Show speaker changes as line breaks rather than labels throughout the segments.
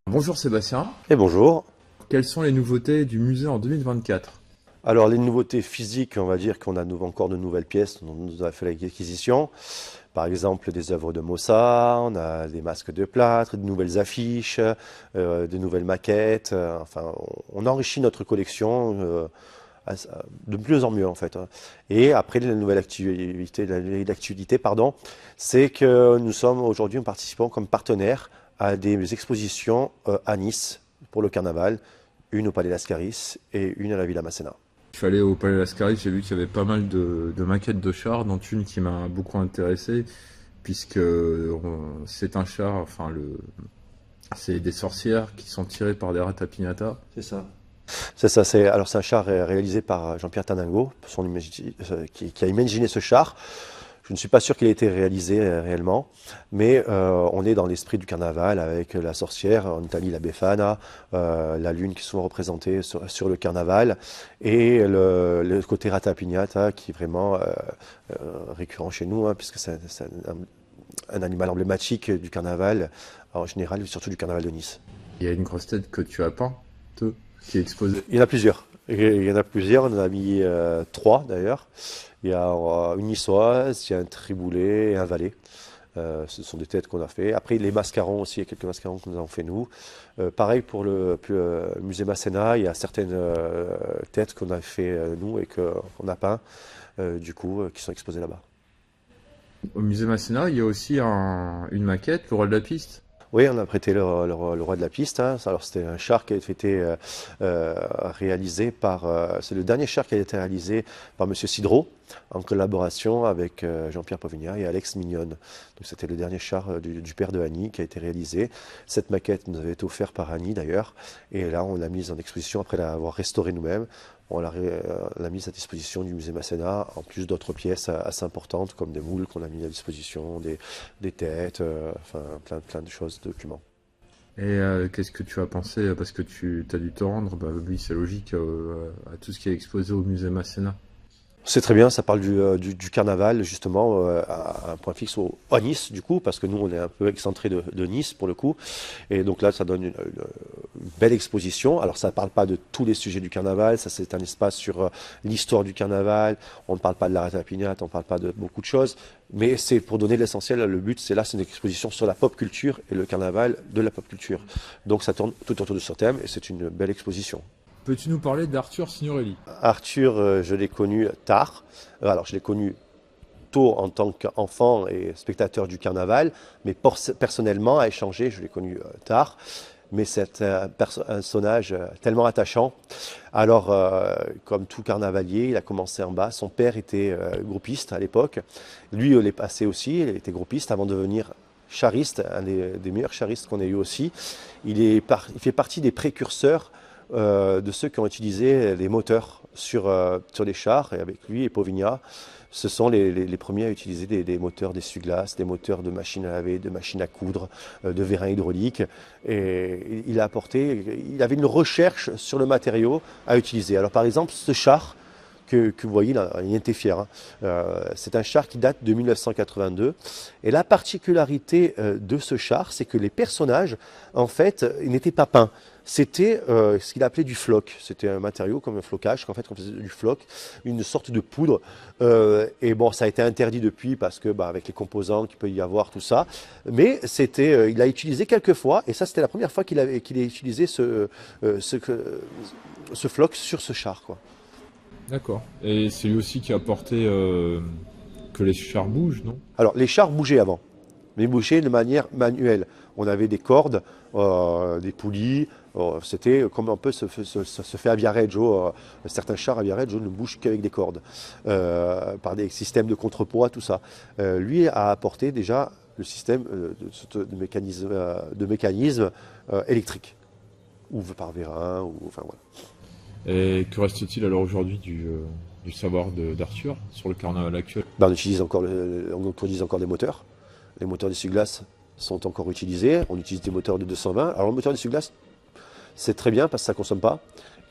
Bonjour Sébastien,
Et bonjour.
quelles sont les nouveautés du musée en 2024?
Alors les nouveautés physiques, on va dire qu'on a encore de nouvelles pièces dont on nous a fait l'acquisition. Par exemple des œuvres de Mozart, on a des masques de plâtre, de nouvelles affiches, de nouvelles maquettes. Enfin, on enrichit notre collection de mieux en mieux en fait. Et après la nouvelle l'actualité, pardon, c'est que nous sommes aujourd'hui participants comme partenaires à des expositions à Nice pour le carnaval, une au Palais Lascaris et une à la Villa Masséna.
Je suis allé au Palais Lascaris, j'ai vu qu'il y avait pas mal de maquettes de chars, dont une qui m'a beaucoup intéressé, puisque c'est un char, c'est des sorcières qui sont tirées par des ratapignata.
C'est ça. C'est ça, c'est un char réalisé par Jean-Pierre Taningo, qui a imaginé ce char. Je ne suis pas sûr qu'il ait été réalisé réellement, mais on est dans l'esprit du carnaval avec la sorcière, en Italie la Befana, la lune qui sont représentées sur le carnaval, et le côté ratapignata qui est vraiment récurrent chez nous, puisque c'est un animal emblématique du carnaval en général, et surtout du carnaval de Nice.
Il y a une grosse tête que tu as peint, qui est exposée.
Il y en a plusieurs. On en a mis 3 d'ailleurs. Il y a une niçoise, il y a un triboulet et un valet. Ce sont des têtes qu'on a fait. Après, les mascarons aussi, il y a quelques mascarons que nous avons fait nous. Pareil pour le musée Masséna, il y a certaines têtes qu'on a fait nous et qu'on a peint, qui sont exposées là-bas.
Au musée Masséna, il y a aussi une maquette, le roi de la piste.
Oui, on a prêté le roi de la piste. Alors c'était un char qui a été réalisé c'est le dernier char qui a été réalisé par Monsieur Sidreau, en collaboration avec Jean-Pierre Pauvignat et Alex Mignonne. Donc c'était le dernier char du père de Annie qui a été réalisé. Cette maquette nous avait été offerte par Annie d'ailleurs. Et là, on l'a mise en exposition après l'avoir restaurée nous-mêmes. On l'a mise à disposition du musée Masséna, en plus d'autres pièces assez importantes, comme des moules qu'on a mis à disposition, des têtes, plein de choses, de documents.
Et qu'est-ce que tu as pensé, parce que tu as dû te rendre, oui c'est logique, à tout ce qui est exposé au musée Masséna.
C'est très bien, ça parle du carnaval, justement, à un point fixe à Nice, du coup, parce que nous, on est un peu excentré de Nice, pour le coup. Et donc là, ça donne une belle exposition. Alors, ça ne parle pas de tous les sujets du carnaval, ça, c'est un espace sur l'histoire du carnaval. On ne parle pas de la ratapignata, on ne parle pas de beaucoup de choses. Mais c'est pour donner l'essentiel, le but, c'est une exposition sur la pop culture et le carnaval de la pop culture. Donc, ça tourne tout autour de ce thème et c'est une belle exposition.
Peux-tu nous parler d'Arthur Signorelli?
Arthur, je l'ai connu tard. Alors, je l'ai connu tôt en tant qu'enfant et spectateur du carnaval, mais personnellement, à échanger, je l'ai connu tard. Mais c'est un personnage tellement attachant. Alors, comme tout carnavalier, il a commencé en bas. Son père était groupiste à l'époque. Lui, il est passé aussi, il était groupiste avant de devenir chariste, un des meilleurs charistes qu'on ait eu aussi. Il fait partie des précurseurs de ceux qui ont utilisé les moteurs sur les chars, et avec lui et Pauvignat, ce sont les premiers à utiliser des moteurs d'essuie-glace, des moteurs de machines à laver, de machines à coudre, de vérins hydrauliques. Et il avait une recherche sur le matériau à utiliser. Alors par exemple, ce char que vous voyez, là, il était fier. C'est un char qui date de 1982. Et la particularité de ce char, c'est que les personnages, en fait, n'étaient pas peints. C'était ce qu'il appelait du floc. C'était un matériau comme un flocage, qu'en fait, on faisait du floc, une sorte de poudre. Et bon, ça a été interdit depuis parce que, avec les composants qu'il peut y avoir, tout ça. Mais il a utilisé quelques fois, et ça, c'était la première fois qu'il a utilisé ce floc sur ce char, quoi.
D'accord. Et c'est lui aussi qui a apporté que les chars bougent, non?
Alors, les chars bougeaient avant, mais bougeaient de manière manuelle. On avait des cordes, des poulies. C'était comme un peu se fait à Viareggio. Certains chars à Viareggio ne bougent qu'avec des cordes, par des systèmes de contrepoids, tout ça. Lui a apporté déjà le système de mécanisme électrique, ou par vérin, enfin voilà.
Et que reste-t-il alors aujourd'hui du savoir d'Arthur sur le carnaval actuel?
On utilise encore des moteurs. Les moteurs d'essuie-glace sont encore utilisés. On utilise des moteurs de 220. Alors le moteur d'essuie-glace, c'est très bien parce que ça ne consomme pas.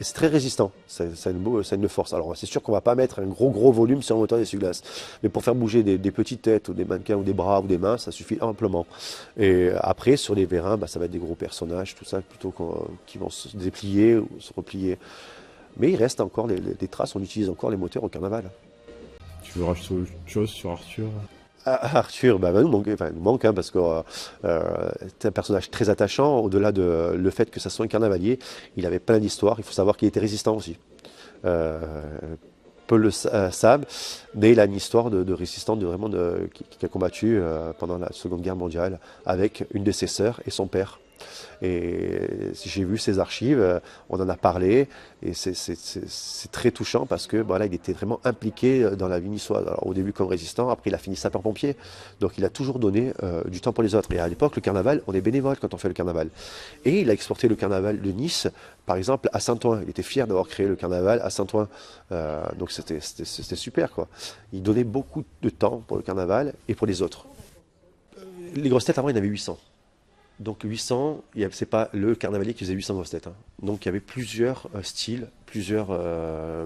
Et c'est très résistant, ça a une force. Alors c'est sûr qu'on va pas mettre un gros volume sur un moteur d'essuie-glace, mais pour faire bouger des petites têtes ou des mannequins ou des bras ou des mains, ça suffit amplement. Et après sur les vérins, bah, ça va être des gros personnages, tout ça, plutôt qui vont se déplier ou se replier. Mais il reste encore des traces, on utilise encore les moteurs au carnaval.
Tu veux rajouter autre chose sur Arthur?
Arthur, bah, nous manque hein, parce que c'est un personnage très attachant. Au-delà de le fait que ça soit un carnavalier, il avait plein d'histoires. Il faut savoir qu'il était résistant aussi. Peu le savent, mais il a une histoire de résistant qui a combattu pendant la Seconde Guerre mondiale avec une de ses sœurs et son père. Et j'ai vu ses archives, on en a parlé, et c'est très touchant parce que voilà, il était vraiment impliqué dans la vie niçoise. Alors, au début comme résistant, après il a fini sapeur-pompier, donc il a toujours donné du temps pour les autres. Et à l'époque, le carnaval, on est bénévole quand on fait le carnaval. Et il a exporté le carnaval de Nice, par exemple, à Saint-Ouen. Il était fier d'avoir créé le carnaval à Saint-Ouen. Donc c'était super, quoi. Il donnait beaucoup de temps pour le carnaval et pour les autres. Les grosses têtes, avant, il y en avait 800. Donc 800, c'est pas le carnavalier qui faisait 800 grosses têtes. Hein. Donc il y avait plusieurs styles, plusieurs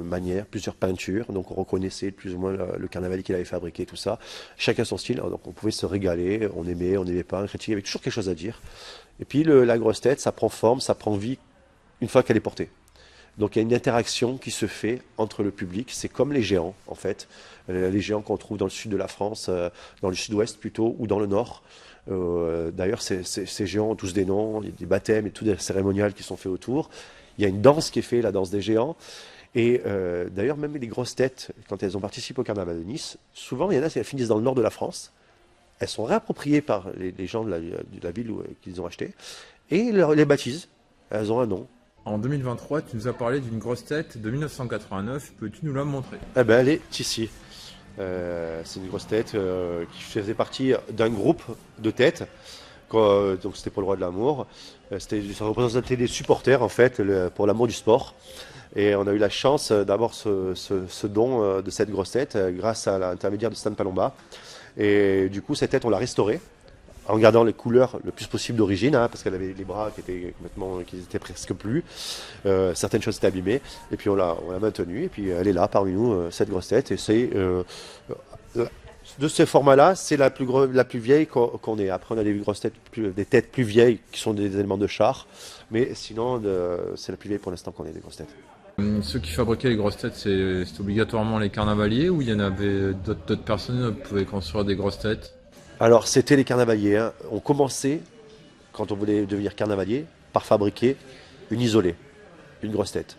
manières, plusieurs peintures. Donc on reconnaissait plus ou moins le carnavalier qu'il avait fabriqué, tout ça. Chacun son style. Donc on pouvait se régaler, on n'aimait pas, on critiquait, il y avait toujours quelque chose à dire. Et puis la grosse tête, ça prend forme, ça prend vie une fois qu'elle est portée. Donc il y a une interaction qui se fait entre le public. C'est comme les géants, en fait. Les géants qu'on trouve dans le sud de la France, dans le sud-ouest plutôt, ou dans le nord. D'ailleurs, ces géants ont tous des noms, il y a des baptêmes et tout des cérémoniales qui sont faits autour. Il y a une danse qui est faite, la danse des géants. Et d'ailleurs, même les grosses têtes, quand elles ont participé au carnaval de Nice, souvent, il y en a qui finissent dans le nord de la France. Elles sont réappropriées par les gens de la ville qu'ils ont acheté et les baptisent. Elles ont un nom.
En 2023, tu nous as parlé d'une grosse tête de 1989. Peux-tu nous la montrer?
Eh ben, elle est ici. C'est une grosse tête qui faisait partie d'un groupe de têtes. Donc c'était pour le roi de l'amour. Ça représentait des supporters en fait pour l'amour du sport. Et on a eu la chance d'avoir ce don de cette grosse tête grâce à l'intermédiaire de Stan Palomba. Et du coup cette tête on l'a restaurée en gardant les couleurs le plus possible d'origine, hein, parce qu'elle avait les bras qui étaient presque plus. Certaines choses étaient abîmées, et puis on l'a maintenue, et puis elle est là parmi nous, cette grosse tête, et c'est de ce format-là, c'est la plus vieille qu'on ait. Après, on a des grosses têtes, des têtes plus vieilles qui sont des éléments de char, mais sinon, c'est la plus vieille pour l'instant qu'on ait des grosses têtes.
Ceux qui fabriquaient les grosses têtes, c'est obligatoirement les carnavaliers, ou il y en avait d'autres personnes qui pouvaient construire des grosses têtes?
Alors, c'était les carnavaliers. Hein. On commençait, quand on voulait devenir carnavalier, par fabriquer une isolée, une grosse tête.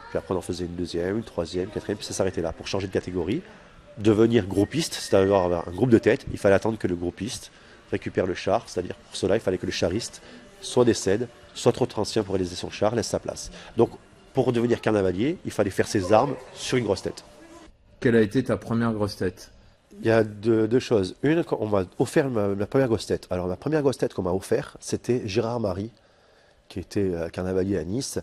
Puis après, on en faisait une deuxième, une troisième, quatrième, puis ça s'arrêtait là. Pour changer de catégorie, devenir groupiste, c'est-à-dire avoir un groupe de têtes, il fallait attendre que le groupiste récupère le char. C'est-à-dire, pour cela, il fallait que le chariste soit décède, soit trop ancien pour réaliser son char, laisse sa place. Donc, pour devenir carnavalier, il fallait faire ses armes sur une grosse tête.
Quelle a été ta première grosse tête?
Il y a deux choses. Une, on m'a offert ma première grosse tête. Alors, ma première grosse tête qu'on m'a offert, c'était Gérard Marie, qui était carnavalier à Nice,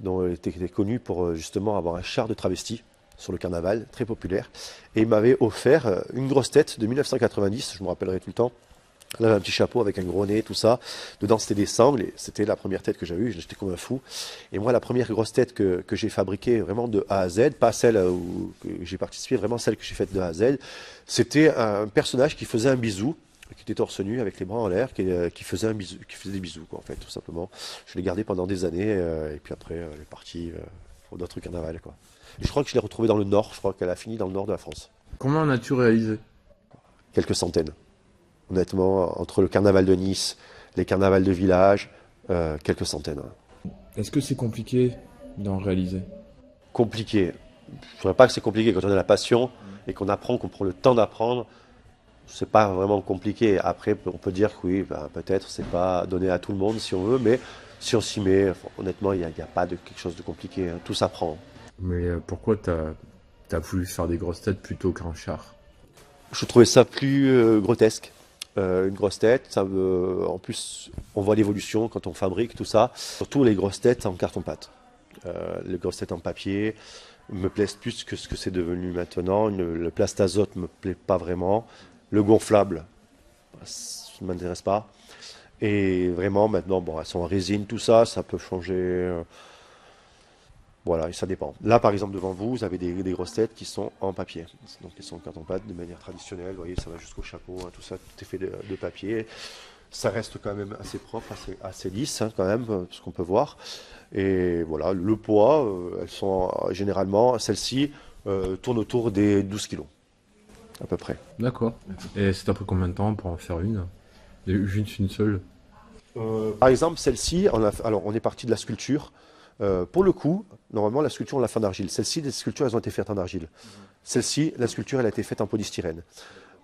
dont il était connu pour justement avoir un char de travesti sur le carnaval, très populaire. Et il m'avait offert une grosse tête de 1990, je me rappellerai tout le temps. Elle avait un petit chapeau avec un gros nez, tout ça. Dedans, c'était des sangles, et c'était la première tête que j'avais eue, j'étais comme un fou. Et moi, la première grosse tête que j'ai fabriquée vraiment de A à Z, pas celle où j'ai participé, vraiment celle que j'ai faite de A à Z, c'était un personnage qui faisait un bisou, qui était torse nu avec les bras en l'air, qui faisait des bisous, quoi, en fait, tout simplement. Je l'ai gardé pendant des années, et puis après, elle est partie pour d'autres carnavals, quoi. Et je crois que je l'ai retrouvée dans le nord, je crois qu'elle a fini dans le nord de la France.
Comment en as-tu réalisé?
Quelques centaines. Honnêtement, entre le carnaval de Nice, les carnavals de village, quelques centaines. Ouais.
Est-ce que c'est compliqué d'en réaliser?
Compliqué. Je ne dirais pas que c'est compliqué quand on a la passion et qu'on apprend, qu'on prend le temps d'apprendre. C'est pas vraiment compliqué. Après, on peut dire que oui, ben, peut-être c'est pas donné à tout le monde si on veut, mais si on s'y met, honnêtement, il n'y a pas de quelque chose de compliqué. Hein. Tout s'apprend.
Mais pourquoi t'as voulu faire des grosses têtes plutôt qu'un char?
Je trouvais ça plus grotesque. Une grosse tête, en plus, on voit l'évolution quand on fabrique tout ça. Surtout les grosses têtes en carton-pâte. Les grosses têtes en papier me plaisent plus que ce que c'est devenu maintenant. Le plastazote me plaît pas vraiment. Le gonflable, ça ne m'intéresse pas. Et vraiment, maintenant, bon, elles sont en résine, tout ça, ça peut changer. Voilà, et ça dépend. Là, par exemple, devant vous, vous avez des grosses têtes qui sont en papier. Donc, elles sont en carton-pâte de manière traditionnelle. Vous voyez, ça va jusqu'au chapeau, hein, tout ça, tout est fait de papier. Ça reste quand même assez propre, assez lisse, hein, quand même, ce qu'on peut voir. Et voilà, le poids, elles sont généralement, celles-ci tournent autour des 12 kilos, à peu près.
D'accord. Et c'est après combien de temps pour en faire une? Juste une seule?
Par exemple, celle-ci, alors on est parti de la sculpture. Pour le coup, normalement, la sculpture, on l'a fait en argile. Celle-ci, les sculptures, elles ont été faites en argile. Celle-ci, la sculpture, elle a été faite en polystyrène.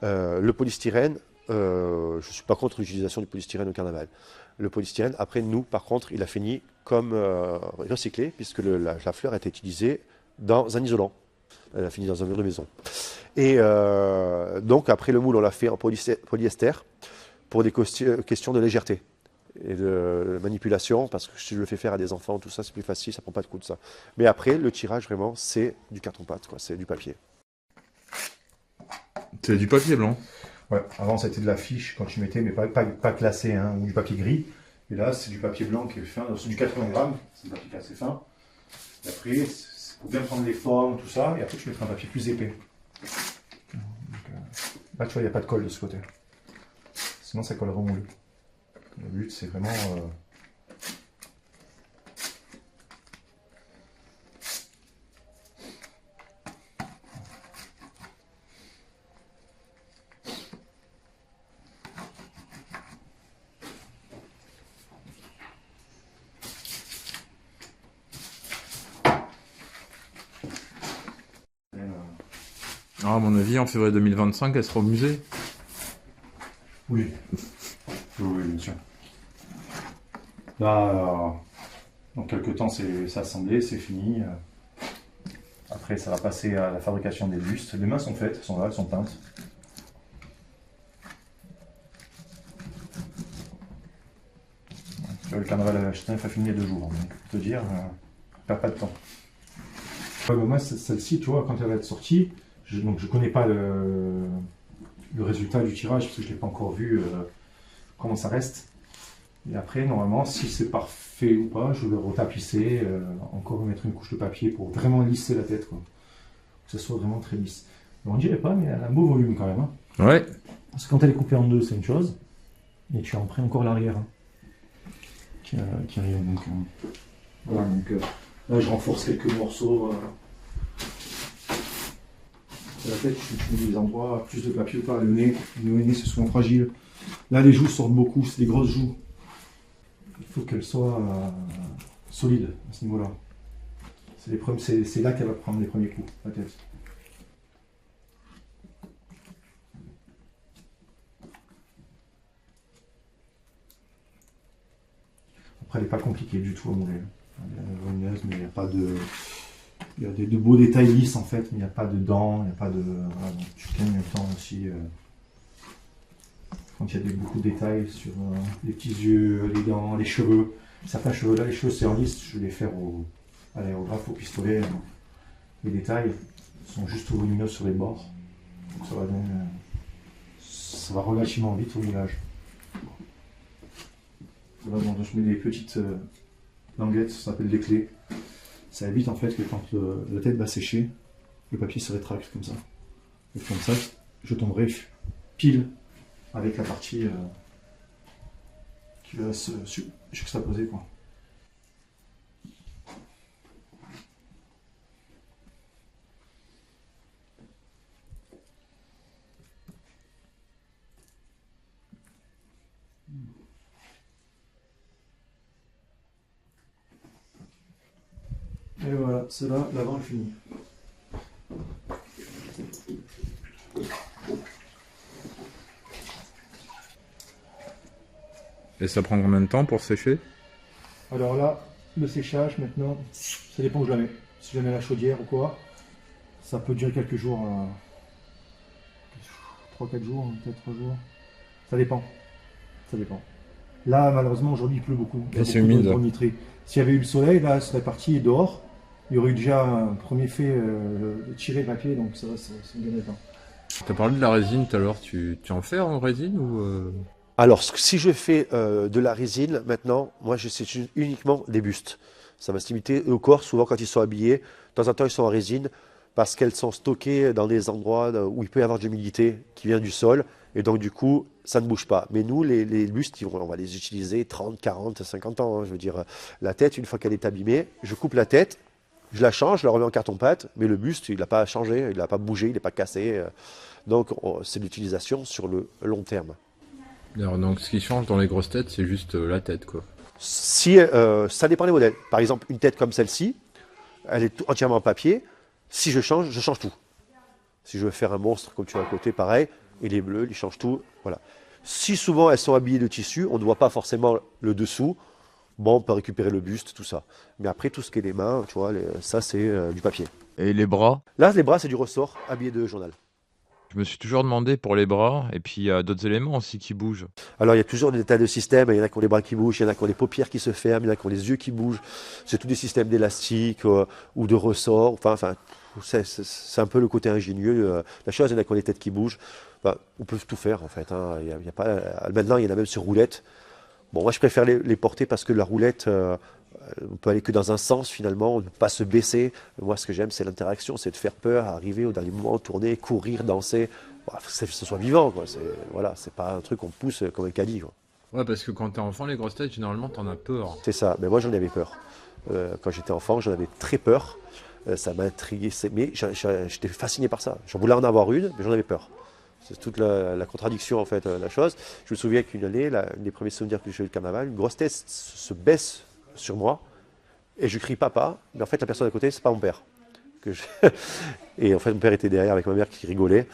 Le polystyrène, je ne suis pas contre l'utilisation du polystyrène au carnaval. Le polystyrène, après, nous, par contre, il a fini comme recyclé, puisque la fleur a été utilisée dans un isolant. Elle a fini dans un mur de maison. Et donc, après, le moule, on l'a fait en polyester pour des questions de légèreté et de manipulation, parce que si je le fais faire à des enfants, tout ça, c'est plus facile, ça prend pas de coup de ça. Mais après, le tirage, vraiment, c'est du carton-pâte, quoi, c'est du papier.
C'est du papier blanc.
Ouais, avant c'était de la fiche quand tu mettais, mais pas classé, hein, ou du papier gris. Et là, c'est du papier blanc qui est fin, c'est du 80 grammes, c'est du papier assez fin. Et après, c'est pour bien prendre les formes, tout ça, et après tu mettras un papier plus épais. Donc, là, tu vois, il n'y a pas de colle de ce côté. Sinon, ça collerait au moule. Le but, c'est vraiment...
Ah, à mon avis, en février 2025, elle sera au musée.
Oui. Oui, bien sûr. Là, dans quelques temps, c'est assemblé, c'est fini. Après, ça va passer à la fabrication des bustes. Les mains sont faites, elles sont là, elles sont peintes. Le carnaval à Genève a fini il y a 2 jours, donc je peux te dire, on perd pas de temps. Ouais, bah moi, celle-ci, tu vois, quand elle va être sortie, donc je connais pas le résultat du tirage, parce que je l'ai pas encore vu comment ça reste. Et après, normalement, si c'est parfait ou pas, je vais le retapisser, encore mettre une couche de papier pour vraiment lisser la tête, quoi. Que ce soit vraiment très lisse. On dirait pas, mais elle a un beau volume quand même. Hein.
Ouais.
Parce que quand elle est coupée en deux, c'est une chose, et tu en prends encore l'arrière. Hein, qui arrive. Donc, voilà, donc là, je renforce quelques morceaux. La tête, je mets des endroits, plus de papier ou pas. Le nez, c'est souvent fragile. Là, les joues sortent beaucoup, c'est des grosses joues. Il faut qu'elles soient solides à ce niveau-là. C'est là qu'elle va prendre les premiers coups, la tête. Après, elle n'est pas compliquée du tout à mouler. Elle est volumineuse, mais il n'y a pas de... Il y a de beaux détails lisses en fait, mais il n'y a pas de dents, il n'y a pas de... Voilà, donc tu gagnes le temps aussi. Quand il y a beaucoup de détails sur les petits yeux, les dents, les cheveux. Certains cheveux là, les cheveux c'est en lisse, je vais les faire à l'aérographe, au pistolet. Les détails sont juste volumineux sur les bords. Donc ça va relativement vite au moulage. Voilà, donc je mets des petites languettes, ça s'appelle des clés. Ça évite en fait que quand la tête va sécher, le papier se rétracte comme ça. Et comme ça, je tomberai pile avec la partie qui va se juxtaposer, quoi. Et voilà, c'est là, l'avant est fini.
Et ça prend combien de temps pour sécher?
Alors là, le séchage maintenant, ça dépend où je la mets. Si je la mets à la chaudière ou quoi, ça peut durer quelques jours, 3-4 jours, peut-être 3 jours. Ça dépend. Ça dépend. Là, malheureusement, aujourd'hui, il pleut beaucoup.
Et c'est humide.
S'il y avait eu le soleil, là, ce serait parti dehors. Il y aurait eu déjà un premier fait tiré de papier, donc ça me gagne le temps.
Tu as parlé de la résine tout à l'heure, tu en fais en résine ou
Alors, si je fais de la résine, maintenant, moi, c'est uniquement des bustes. Ça va limiter au corps, souvent quand ils sont habillés. De temps en temps, ils sont en résine parce qu'elles sont stockées dans des endroits où il peut y avoir de l'humidité qui vient du sol. Et donc, du coup, ça ne bouge pas. Mais nous, les bustes, on va les utiliser 30, 40, 50 ans. Hein. Je veux dire, la tête, une fois qu'elle est abîmée, je coupe la tête, je la change, je la remets en carton-pâte, mais le buste, il n'a pas changé, il n'a pas bougé, il n'est pas cassé. Donc, c'est l'utilisation sur le long terme.
Alors, donc, ce qui change dans les grosses têtes, c'est juste la tête, quoi.
Si, ça dépend des modèles. Par exemple, une tête comme celle-ci, elle est entièrement en papier. Si je change tout. Si je veux faire un monstre comme tu as à côté, pareil, il est bleu, il change tout. Voilà. Si souvent elles sont habillées de tissu, on ne voit pas forcément le dessous. Bon, on peut récupérer le buste, tout ça. Mais après, tout ce qui est les mains, tu vois, ça c'est du papier.
Et les bras?
Là, les bras, c'est du ressort habillé de journal.
Je me suis toujours demandé pour les bras, et puis il y a d'autres éléments aussi qui bougent.
Alors, il y a toujours des tas de systèmes. Il y en a qui ont les bras qui bougent, il y en a qui ont les paupières qui se ferment, il y en a qui ont les yeux qui bougent. C'est tous des systèmes d'élastique ou de ressort. Enfin, c'est un peu le côté ingénieux. La chose, il y en a qui ont les têtes qui bougent. Enfin, on peut tout faire, en fait. Hein. Il y a pas, maintenant, il y en a même sur roulette. Bon, moi, je préfère les porter parce que la roulette, on peut aller que dans un sens, finalement, on ne peut pas se baisser. Moi, ce que j'aime, c'est l'interaction, c'est de faire peur, arriver au dernier moment, tourner, courir, danser. Voilà, que ce soit vivant, quoi. Voilà, c'est pas un truc qu'on pousse comme un caddie, quoi.
Ouais, parce que quand t'es enfant, les grosses têtes, généralement, t'en as peur.
C'est ça. Mais moi, j'en avais peur. Quand j'étais enfant, j'en avais très peur. Ça m'intriguait. Mais j'étais fasciné par ça. J'en voulais en avoir une, mais j'en avais peur. C'est toute la contradiction, en fait, la chose. Je me souviens qu'une année, une des premiers souvenirs que j'ai eu le carnaval, une grosse tête se baisse sur moi et je crie papa. Mais en fait, la personne à côté, c'est pas mon père. Et en fait, mon père était derrière avec ma mère qui rigolait.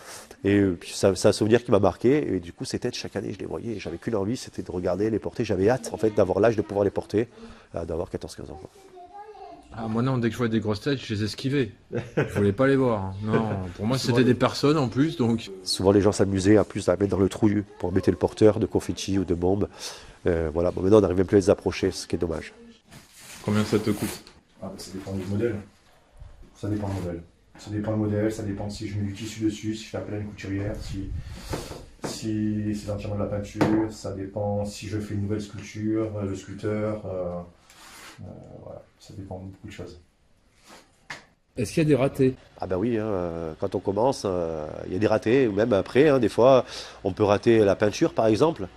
Et puis, c'est un souvenir qui m'a marqué. Et du coup, ces têtes, chaque année, je les voyais. Et j'avais qu'une envie, c'était de regarder, les porter. J'avais hâte, en fait, d'avoir l'âge de pouvoir les porter, d'avoir 14-15 ans, quoi.
Ah, moi non, dès que je vois des grosses têtes, je les esquivais. Je voulais pas les voir. Hein. Non, pour moi,
Souvent,
c'était des personnes en plus, donc...
Souvent, les gens s'amusaient en plus à mettre dans le trou pour mettre le porteur de confettis ou de bombes. Voilà. Bon, maintenant, on n'arrive même plus à les approcher, ce qui est dommage.
Combien ça te coûte?
Ah, bah, ça dépend du modèle. Ça dépend du modèle. Ça dépend du modèle, ça dépend si je mets du tissu dessus, si je fais appel à une couturière, si c'est entièrement de la peinture, ça dépend si je fais une nouvelle sculpture, le sculpteur, voilà, ça dépend de beaucoup de choses.
Est-ce qu'il y a des ratés?
Ah ben oui, hein, quand on commence, il y a des ratés, ou même après, hein, des fois, on peut rater la peinture, par exemple.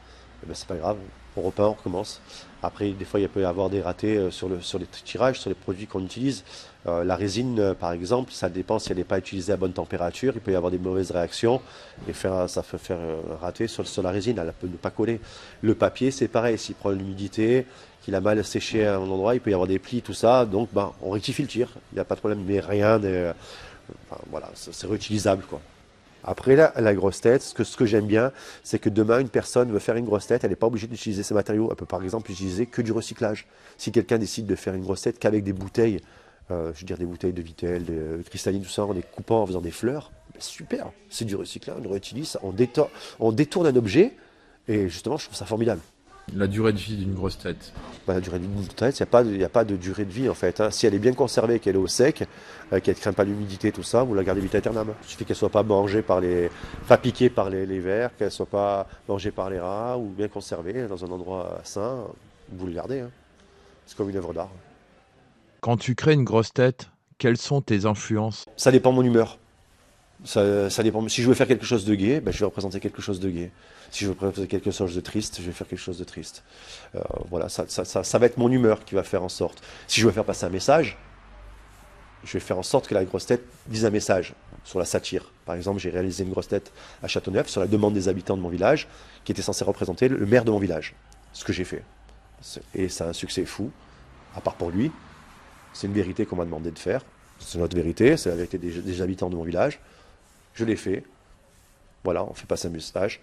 Eh ben, c'est pas grave, on repeint, on recommence. Après, des fois, il peut y avoir des ratés sur les tirages, sur les produits qu'on utilise. La résine, par exemple, ça dépend si elle n'est pas utilisée à bonne température. Il peut y avoir des mauvaises réactions et ça peut faire un raté sur la résine. Elle peut ne pas coller. Le papier, c'est pareil. S'il prend l'humidité, qu'il a mal séché à un endroit, il peut y avoir des plis, tout ça. Donc, on rectifie le tir. Il n'y a pas de problème. Mais rien voilà, c'est réutilisable, quoi. Après, la grosse tête, ce que j'aime bien, c'est que demain, une personne veut faire une grosse tête, elle n'est pas obligée d'utiliser ces matériaux. Elle peut par exemple utiliser que du recyclage. Si quelqu'un décide de faire une grosse tête qu'avec des bouteilles, je veux dire des bouteilles de Vittel, de cristalline, tout ça, en les coupant, en faisant des fleurs, ben super, c'est du recyclage, on réutilise, on détourne un objet, et justement, je trouve ça formidable.
La durée de vie d'une grosse tête.
La durée de vie d'une tête, il n'y a pas de durée de vie en fait. Hein. Si elle est bien conservée, qu'elle est au sec, qu'elle ne craint pas l'humidité, tout ça, vous la gardez vita aeternam. Il suffit qu'elle ne soit pas mangée pas piquée par les vers, qu'elle ne soit pas mangée par les rats, ou bien conservée dans un endroit sain, vous le gardez. Hein. C'est comme une œuvre d'art.
Quand tu crées une grosse tête, quelles sont tes influences?
Ça dépend de mon humeur. Ça dépend. Si je veux faire quelque chose de gai, ben, je vais représenter quelque chose de gai. Si je veux représenter quelque chose de triste, je vais faire quelque chose de triste. Voilà, ça va être mon humeur qui va faire en sorte. Si je veux faire passer un message, je vais faire en sorte que la grosse tête dise un message sur la satire. Par exemple, j'ai réalisé une grosse tête à Châteauneuf sur la demande des habitants de mon village, qui était censé représenter le maire de mon village. Ce que j'ai fait. Et ça a un succès fou, à part pour lui. C'est une vérité qu'on m'a demandé de faire. C'est notre vérité, c'est la vérité des habitants de mon village. Je l'ai fait. Voilà, on fait passer un message.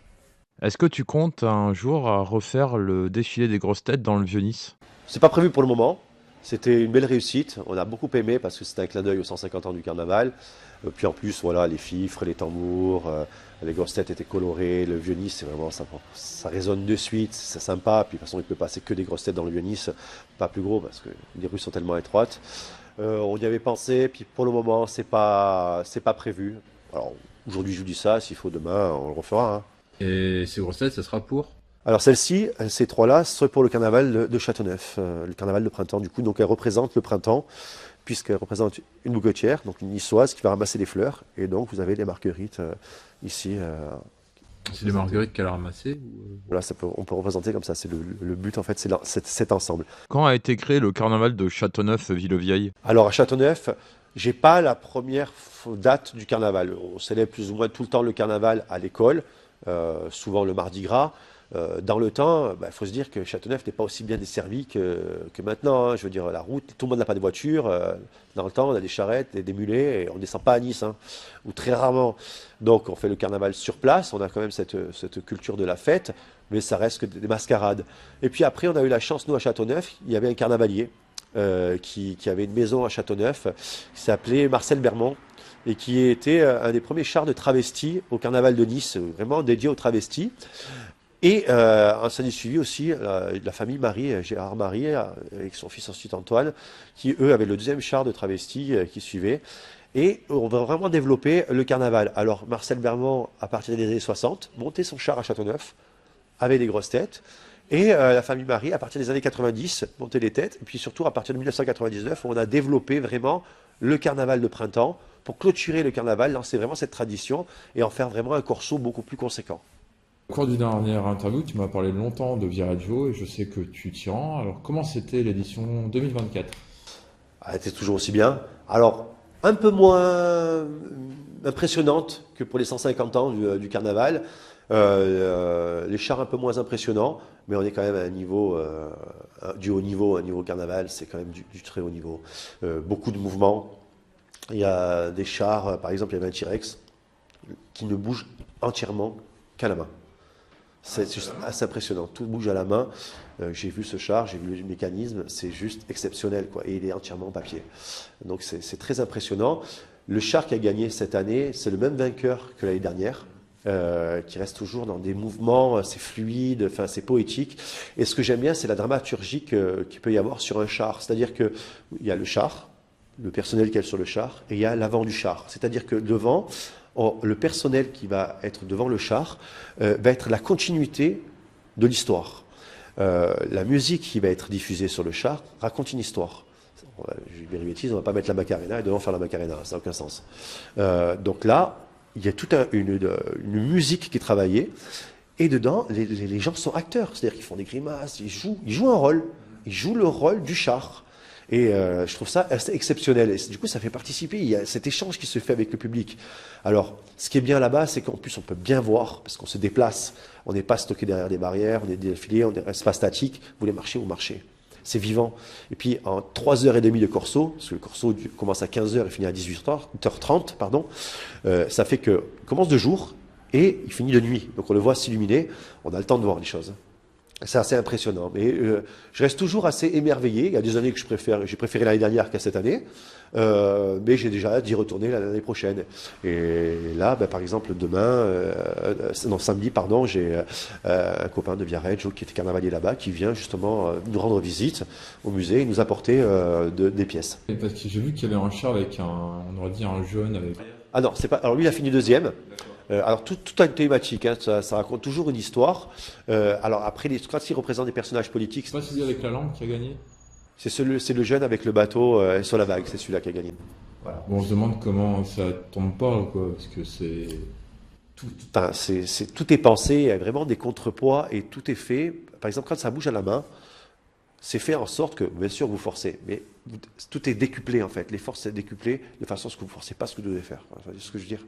Est-ce que tu comptes un jour à refaire le défilé des grosses têtes dans le Vieux-Nice?
C'est pas prévu pour le moment. C'était une belle réussite. On a beaucoup aimé parce que c'était un clin d'œil aux 150 ans du carnaval. Puis en plus, voilà, les fifres, les tambours, les grosses têtes étaient colorées. Le Vieux-Nice, c'est vraiment sympa. Ça résonne de suite, c'est sympa. Puis de toute façon, il peut passer que des grosses têtes dans le Vieux-Nice, pas plus gros parce que les rues sont tellement étroites. On y avait pensé, puis pour le moment, c'est pas prévu. Alors aujourd'hui, je vous dis ça. S'il faut demain, on le refera. Hein.
Et ces grosses têtes, ça sera pour?
Alors celle-ci, ces trois-là, c'est pour le carnaval de Châteauneuf, le carnaval de printemps du coup. Donc elle représente le printemps, puisqu'elle représente une bouquetière, donc une niçoise qui va ramasser des fleurs. Et donc vous avez les marguerites ici.
C'est des marguerites qu'elle a ramassées
Voilà, on peut représenter comme ça. C'est le but en fait, c'est cet ensemble.
Quand a été créé le carnaval de Châteauneuf-Villevieille?
Alors à Châteauneuf, j'ai pas la première date du carnaval. On célèbre plus ou moins tout le temps le carnaval à l'école, souvent le Mardi Gras. Dans le temps, il faut se dire que Châteauneuf n'est pas aussi bien desservi que maintenant, hein. Je veux dire, la route, tout le monde n'a pas de voiture. Dans le temps, on a des charrettes, des mulets, et on ne descend pas à Nice, hein, ou très rarement. Donc, on fait le carnaval sur place. On a quand même cette culture de la fête, mais ça reste que des mascarades. Et puis après, on a eu la chance, nous, à Châteauneuf, il y avait un carnavalier qui avait une maison à Châteauneuf, qui s'appelait Marcel Bermond, et qui était un des premiers chars de travestis au carnaval de Nice, vraiment dédié aux travestis. Et en s'en est suivi aussi la famille Marie, Gérard Marie, avec son fils ensuite Antoine, qui eux avaient le deuxième char de travesti qui suivait. Et on va vraiment développer le carnaval. Alors Marcel Bermond, à partir des années 60, montait son char à Châteauneuf, avec des grosses têtes. Et la famille Marie, à partir des années 90, montait les têtes. Et puis surtout, à partir de 1999, on a développé vraiment le carnaval de printemps pour clôturer le carnaval, lancer vraiment cette tradition et en faire vraiment un corso beaucoup plus conséquent.
Au cours d'une dernière interview, tu m'as parlé longtemps de Viareggio et je sais que tu t'y rends. Alors, comment c'était l'édition 2024?
Elle était toujours aussi bien. Alors, un peu moins impressionnante que pour les 150 ans du carnaval. Les chars un peu moins impressionnants, mais on est quand même à un niveau, du haut niveau, un niveau carnaval, c'est quand même du très haut niveau. Beaucoup de mouvements. Il y a des chars, par exemple, il y avait un T-Rex qui ne bouge entièrement qu'à la main. C'est juste assez impressionnant. Tout bouge à la main. J'ai vu ce char, j'ai vu le mécanisme, c'est juste exceptionnel, quoi. Et il est entièrement en papier. Donc c'est très impressionnant. Le char qui a gagné cette année, c'est le même vainqueur que l'année dernière, qui reste toujours dans des mouvements, c'est fluide, enfin c'est poétique. Et ce que j'aime bien, c'est la dramaturgie qu'il peut y avoir sur un char. C'est-à-dire qu'il y a le char, le personnel qui est sur le char, et il y a l'avant du char. C'est-à-dire que devant, le personnel qui va être devant le char va être la continuité de l'histoire. La musique qui va être diffusée sur le char raconte une histoire. Je vais bêtise, on ne va pas mettre la Macarena et devant faire la Macarena, ça n'a aucun sens. Donc là, il y a toute une musique qui est travaillée, et dedans, les gens sont acteurs, c'est-à-dire qu'ils font des grimaces, ils jouent un rôle, ils jouent le rôle du char. Et je trouve ça assez exceptionnel. Et du coup, ça fait participer. Il y a cet échange qui se fait avec le public. Alors, ce qui est bien là-bas, c'est qu'en plus, on peut bien voir, parce qu'on se déplace. On n'est pas stocké derrière des barrières, on est défilé, on n'est pas statique. Vous voulez marcher, vous marchez. C'est vivant. Et puis, en 3h30 de corso, parce que le corso commence à 15h et finit à 18h30, pardon, ça fait qu'il commence de jour et il finit de nuit. Donc, on le voit s'illuminer. On a le temps de voir les choses. C'est assez impressionnant, mais je reste toujours assez émerveillé. Il y a des années que j'ai préféré l'année dernière qu'à cette année, mais j'ai déjà hâte d'y retourner l'année prochaine. Et là, par exemple, samedi, pardon, j'ai un copain de Viareggio qui était carnavalier là-bas, qui vient justement nous rendre visite au musée et nous apporter des pièces.
Et parce que j'ai vu qu'il y avait un char avec on aurait dit un jaune avec...
Ah non, c'est pas. Alors lui, il a fini deuxième. Alors tout a une thématique, hein, ça raconte toujours une histoire. Alors après, quand il représente des personnages politiques,
C'est pas celui avec la lampe qui a gagné?
c'est le jeune avec le bateau sur la vague, c'est celui-là qui a gagné. Voilà.
Bon, on se demande comment ça tombe pas, quoi, parce que c'est...
Tout est pensé, il y a vraiment des contrepoids et tout est fait. Par exemple, quand ça bouge à la main, c'est fait en sorte que, bien sûr, vous forcez, mais tout est décuplé en fait. Les forces sont décuplées de façon à ce que vous ne forcez pas ce que vous devez faire. Enfin, ce que je veux dire,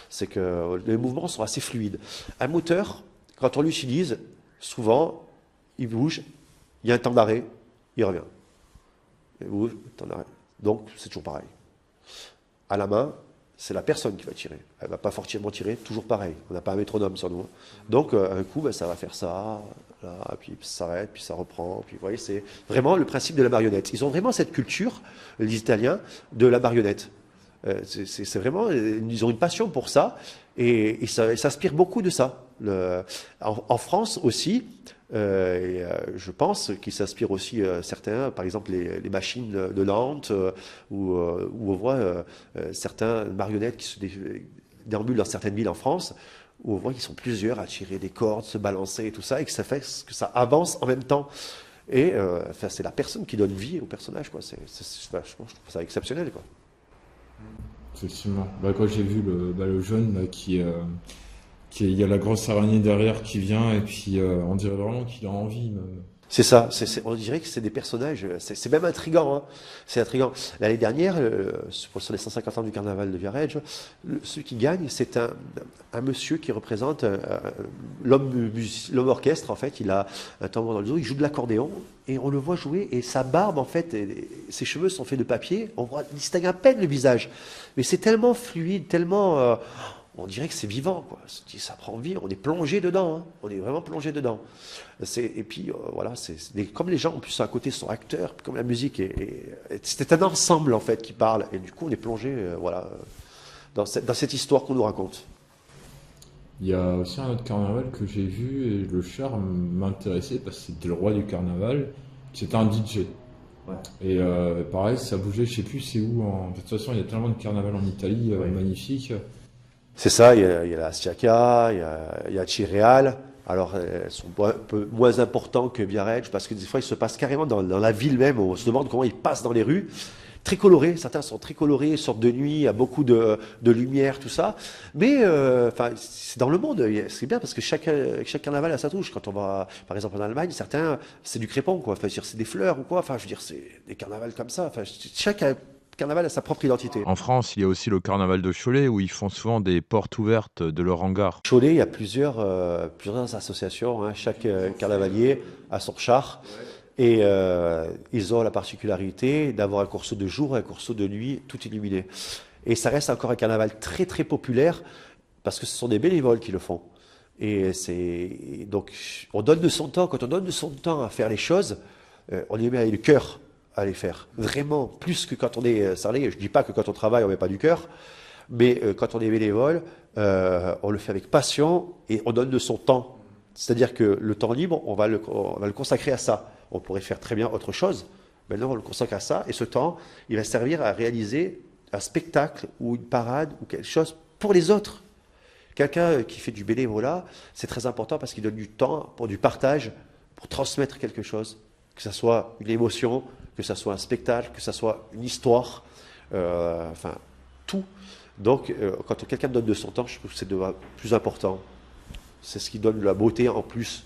c'est que les mouvements sont assez fluides. Un moteur, quand on l'utilise, souvent, il bouge, il y a un temps d'arrêt, il revient. Il bouge, temps d'arrêt. Donc, c'est toujours pareil. À la main, c'est la personne qui va tirer. Elle ne va pas fortement tirer, toujours pareil. On n'a pas un métronome sur nous. Donc, un coup, ça va faire ça, là, puis ça s'arrête, puis ça reprend. Puis, vous voyez, c'est vraiment le principe de la marionnette. Ils ont vraiment cette culture, les Italiens, de la marionnette. C'est vraiment, ils ont une passion pour ça, et ça s'inspire beaucoup de ça. En France aussi, je pense qu'ils s'inspirent aussi certains, par exemple les machines de Nantes, où on voit certaines marionnettes qui se déambulent dans certaines villes en France, où on voit qu'ils sont plusieurs à tirer des cordes, se balancer et tout ça, et que ça fait que ça avance en même temps. Et enfin, c'est la personne qui donne vie au personnage, quoi. Je trouve ça exceptionnel, quoi.
Effectivement. Bah, quand j'ai vu le jeune là, il y a la grosse araignée derrière qui vient et puis on dirait vraiment qu'il a envie.
C'est ça, on dirait que c'est des personnages, c'est même intriguant, hein. C'est intriguant. L'année dernière, sur les 150 ans du carnaval de Viareggio, celui qui gagne, c'est un monsieur qui représente l'homme orchestre, en fait. Il a un tambour dans le dos, il joue de l'accordéon, et on le voit jouer, et sa barbe, en fait, ses cheveux sont faits de papier, on distingue à peine le visage. Mais c'est tellement fluide, tellement... on dirait que c'est vivant, quoi. Ça prend vie, on est plongé dedans, hein. On est vraiment plongé dedans. Et puis, voilà, comme les gens, en plus, à côté, sont acteurs, comme la musique, c'est un ensemble, en fait, qui parle. Et du coup, on est plongé, voilà, dans cette histoire qu'on nous raconte.
Il y a aussi un autre carnaval que j'ai vu, et le char m'intéressait, parce que c'était le roi du carnaval, c'était un DJ. Ouais. Et pareil, ça bougeait, je sais plus c'est où. De toute façon, il y a tellement de carnaval en Italie, magnifiques.
C'est ça, il y a la Stiacca, il y a Cireale. Alors, elles sont un peu moins importants que Viareggio, parce que des fois, ils se passent carrément dans la ville même. On se demande comment ils passent dans les rues. Très colorés, certains sont très colorés, sortent de nuit, il y a beaucoup de lumière, tout ça. Mais, enfin, c'est dans le monde, c'est bien, parce que chaque carnaval a sa touche. Quand on va, par exemple, en Allemagne, certains, c'est du crépon, quoi. Enfin, je veux dire, c'est des fleurs ou quoi. Enfin, je veux dire, c'est des carnavals comme ça. Enfin, chaque carnaval a sa propre identité.
En France, il y a aussi le carnaval de Cholet où ils font souvent des portes ouvertes de leur hangar.
Cholet, il y a plusieurs associations, hein. Chaque carnavalier a son char. Et ils ont la particularité d'avoir un corso de jour et un corso de nuit tout illuminé. Et ça reste encore un carnaval très très populaire parce que ce sont des bénévoles qui le font. Et donc on donne de son temps. Quand on donne de son temps à faire les choses, on y met avec le cœur à les faire. Vraiment, plus que quand on est salarié. Je ne dis pas que quand on travaille, on ne met pas du cœur. Mais quand on est bénévole, on le fait avec passion et on donne de son temps. C'est-à-dire que le temps libre, on va le consacrer à ça. On pourrait faire très bien autre chose. Maintenant, on le consacre à ça. Et ce temps, il va servir à réaliser un spectacle ou une parade ou quelque chose pour les autres. Quelqu'un qui fait du bénévolat, c'est très important parce qu'il donne du temps pour du partage, pour transmettre quelque chose. Que ce soit une émotion, que ce soit un spectacle, que ce soit une histoire, enfin, tout. Donc, quand quelqu'un donne de son temps, je trouve que c'est le plus important. C'est ce qui donne de la beauté en plus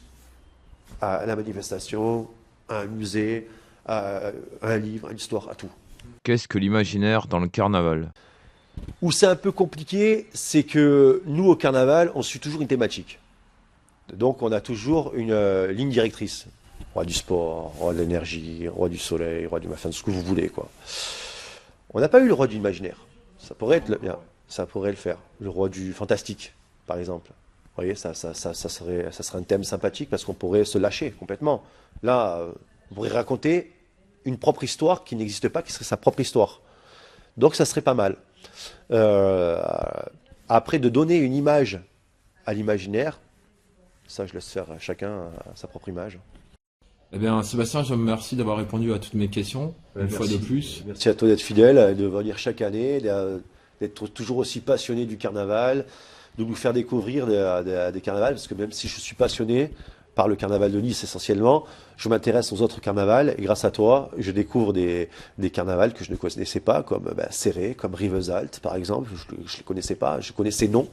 à la manifestation, à un musée, à un livre, à une histoire, à tout.
Qu'est-ce que l'imaginaire dans le carnaval?
Où c'est un peu compliqué, c'est que nous, au carnaval, on suit toujours une thématique. Donc, on a toujours une ligne directrice. Roi du sport, roi de l'énergie, roi du soleil, roi du machin, ce que vous voulez, quoi. On n'a pas eu le roi de l'imaginaire. Ça pourrait être bien, ça pourrait le faire. Le roi du fantastique, par exemple. Vous voyez, ça serait un thème sympathique parce qu'on pourrait se lâcher complètement. Là, on pourrait raconter une propre histoire qui n'existe pas, qui serait sa propre histoire. Donc ça serait pas mal. Après, de donner une image à l'imaginaire, ça je laisse faire chacun à sa propre image.
Eh bien, Sébastien, je vous remercie d'avoir répondu à toutes mes questions, une fois de plus.
Merci à toi d'être fidèle, de venir chaque année, d'être toujours aussi passionné du carnaval, de nous faire découvrir des carnavals, parce que même si je suis passionné par le carnaval de Nice essentiellement, je m'intéresse aux autres carnavals, et grâce à toi, je découvre des carnavals que je ne connaissais pas, comme Céré, comme Rivesaltes par exemple, je ne les connaissais pas, je connaissais non.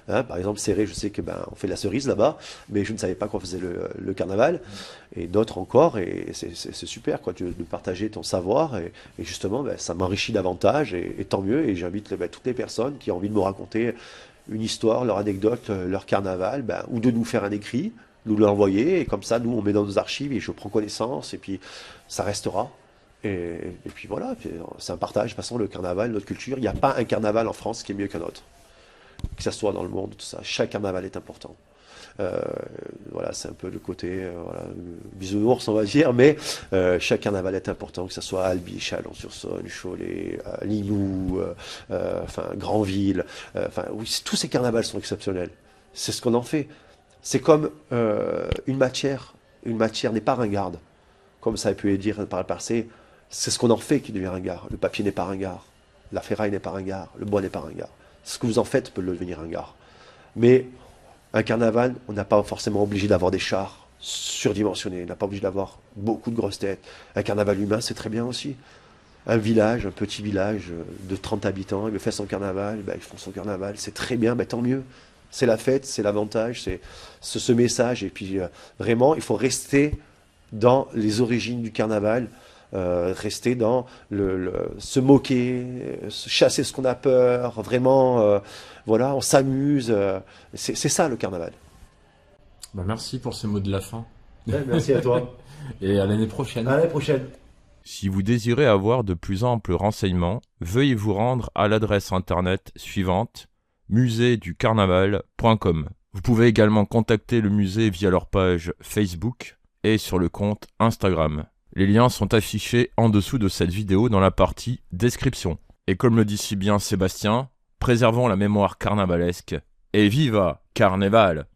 Hein, par exemple, Céré, je sais que on fait de la cerise là-bas, mais je ne savais pas qu'on faisait le carnaval, et d'autres encore, et c'est super quoi, de partager ton savoir, et justement, ça m'enrichit davantage, et tant mieux, et j'invite toutes les personnes qui ont envie de me raconter une histoire, leur anecdote, leur carnaval, ou de nous faire un écrit, nous l'envoyer, et comme ça, nous, on met dans nos archives, et je prends connaissance, et puis ça restera. Et puis voilà, c'est un partage. De toute façon, le carnaval, notre culture, il n'y a pas un carnaval en France qui est mieux qu'un autre. Que ça soit dans le monde, tout ça. Chaque carnaval est important. Voilà, c'est un peu le côté bisounours, on va dire, mais chaque carnaval est important, que ce soit Albi, Chalon-sur-Saône, Cholet, Limoux, Granville. Oui, tous ces carnavals sont exceptionnels. C'est ce qu'on en fait. C'est comme une matière. Une matière n'est pas ringarde. Comme ça a pu être dit par le passé, c'est ce qu'on en fait qui devient ringard. Le papier n'est pas ringard. La ferraille n'est pas ringard. Le bois n'est pas ringard. Ce que vous en faites peut le devenir ringard. Mais Un carnaval, on n'a pas forcément obligé d'avoir des chars surdimensionnés, on n'a pas obligé d'avoir beaucoup de grosses têtes. Un carnaval humain, c'est très bien aussi. Un village, un petit village de 30 habitants, il fait son carnaval, ben, ils font son carnaval, c'est très bien, ben, tant mieux. C'est la fête, c'est l'avantage, c'est ce message. Et puis vraiment, il faut rester dans les origines du carnaval, rester dans se moquer, chasser ce qu'on a peur, vraiment, voilà, on s'amuse. C'est ça le carnaval.
Bah, merci pour ces mots de la fin.
Ouais, merci à toi.
Et à l'année prochaine.
À la prochaine.
Si vous désirez avoir de plus amples renseignements, veuillez vous rendre à l'adresse internet suivante muséeducarnaval.com. Vous pouvez également contacter le musée via leur page Facebook et sur le compte Instagram. Les liens sont affichés en dessous de cette vidéo dans la partie description. Et comme le dit si bien Sébastien, préservons la mémoire carnavalesque et viva Carnaval!